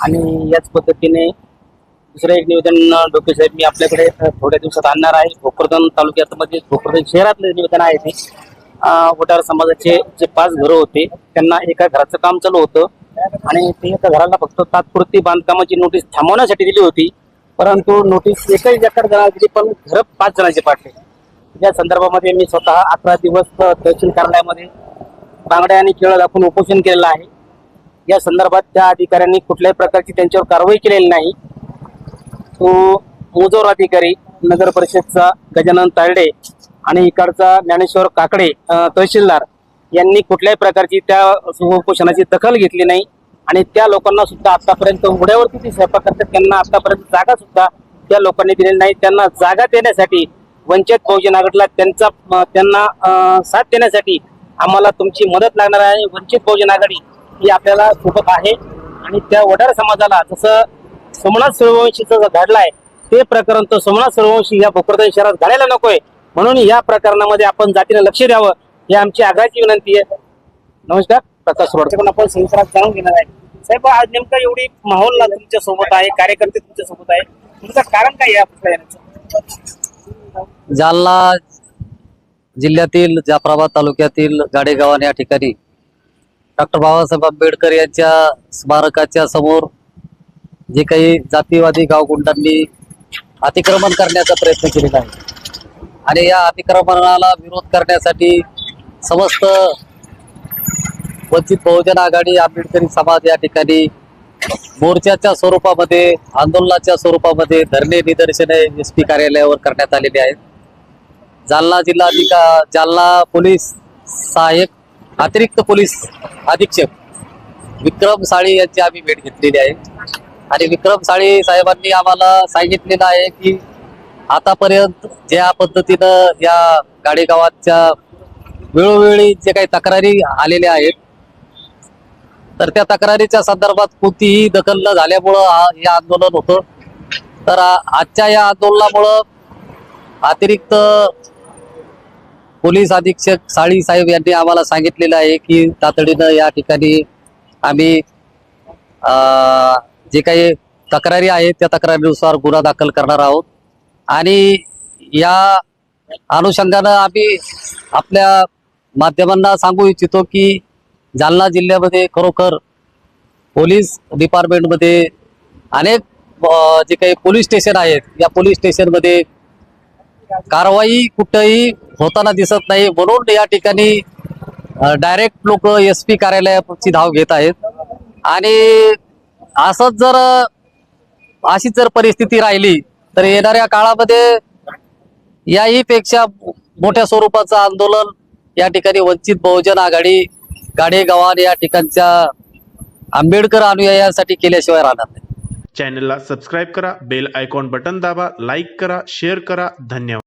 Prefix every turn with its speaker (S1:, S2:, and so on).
S1: आणि याच पद्धतीने दुसरं एक निवेदन डोके साहेब मी आपल्याकडे थोड्या दिवसात आणणार आहे। भोकरदन तालुक्यामध्ये भोकरदन शहरातलं निवेदन आहे ते वडार समाजाचे जे 5 घरं होते त्यांना एका घराचं काम चालू होतं आणि ते एका घराला फक्त तात्पुरती बांधकामाची नोटीस थांबवण्यासाठी दिली होती, परंतु नोटीस एकही जणांना दिली पण घर 5 जणांचे पाडले। या संदर्भामध्ये मी स्वतः 11 दिवस तहसील कार्यालयामध्ये बांगड्या आणि केळं दाखवून उपोषण केलेलं आहे। या संदर्भात त्या अधिकाऱ्यांनी कुठल्याही प्रकारची त्यांच्यावर कारवाई केलेली नाही। तो मुजोर अधिकारी नगर परिषदचा गजानन तायडे आणि इकडचा ज्ञानेश्वर काकडे तहसीलदार यांनी कुठल्याही प्रकारची त्या उपोषणाची दखल घेतली नाही आणि त्या लोकांना सुद्धा आतापर्यंत उघड्यावरती ते स्वयंपाक करतात त्यांना आतापर्यंत जागा सुद्धा त्या लोकांनी दिलेली नाही। त्यांना जागा देण्यासाठी वंचित बहुजन आघाडीला त्यांना साथ देण्यासाठी आम्हाला तुमची मदत लागणार आहे। वंचित बहुजन आघाडी ही आपल्याला सोबत आहे आणि त्या वडार समाजाला जसं सोमनाथ सूर्यवंशीचं घडलाय ते प्रकरण तो सोमनाथ सूर्यवंशी या भोकरदन शहरात घडायला नकोय, म्हणून या प्रकरणामध्ये आपण जातीने लक्ष द्यावं ही आमची आग्रहाची विनंती आहे। नमस्कार, प्रकाश रोडकर आपण संसारात जाणून घेणार आहे। साहेब, आज नेमका एवढी माहोल तुमच्या सोबत आहे, कार्यकर्ते तुमच्या सोबत आहे, तुमचं कारण काय आहे?
S2: जालना जिल्ह्यातील जाफराबाद तालुक्यातील गाडेगाव या ठिकाणी डॉक्टर बाबासाहेब आंबेडकर यांच्या स्मारकाच्या समोर जे काही जातीवादी गावगुंडांनी अतिक्रमण करण्याचा प्रयत्न केलेला आहे आणि या अतिक्रमणाला विरोध करण्यासाठी समस्त वंचित बहुजन आघाडी आंबेडकरी समाज या ठिकाणी मोर्चाच्या स्वरूपामध्ये आंदोलनाच्या स्वरूपामध्ये धरणे निदर्शने एसपी कार्यालयावर करण्यात आलेले आहेत। जालना पोलीस सहाय्यक अतिरिक्त पोलीस अधीक्षक विक्रम साळी यांची आम्ही भेट घेतलेली आहे आणि विक्रम साळी साहेबांनी आम्हाला सांगितलेलं आहे की आतापर्यंत ज्या पद्धतीनं या गाडेगावाच्या वेळोवेळी जे काही तक्रारी आलेल्या आहेत तर त्या तक्रारीच्या संदर्भात कोणतीही दखल न झाल्यामुळं हे आंदोलन होतं। तर आजच्या या आंदोलनामुळं अतिरिक्त पोलीस अधीक्षक साळी साहेब यांनी आम्हाला सांगितलेलं आहे की तातडीनं या ठिकाणी आम्ही जे काही तक्रारी आहेत त्या तक्रारीनुसार गुन्हा दाखल करणार आहोत आणि या अनुषंगानं आम्ही आपल्या माध्यमांना सांगू इच्छितो की जालना जिल्ह्यामध्ये खरोखर पोलीस डिपार्टमेंटमध्ये अनेक जे काही पोलीस स्टेशन आहेत या पोलीस स्टेशनमध्ये कारवाई कुठेही होताना दिसत नाही, म्हणून या ठिकाणी डायरेक्ट लोक एसपी कार्यालयाची धाव घेत आहेत आणि असंच अशीच जर परिस्थिती राहिली तर येणाऱ्या काळामध्ये याही पेक्षा मोठ्या स्वरूपाचं आंदोलन या ठिकाणी वंचित बहुजन आघाडी गाडेगाव या ठिकाणच्या आंबेडकर अनुयायांसाठी केल्याशिवाय राहणार नाही।
S3: चॅनलला सबस्क्राइब करा, बेल आयकॉन बटन दाबा, लाईक करा, शेअर करा। धन्यवाद।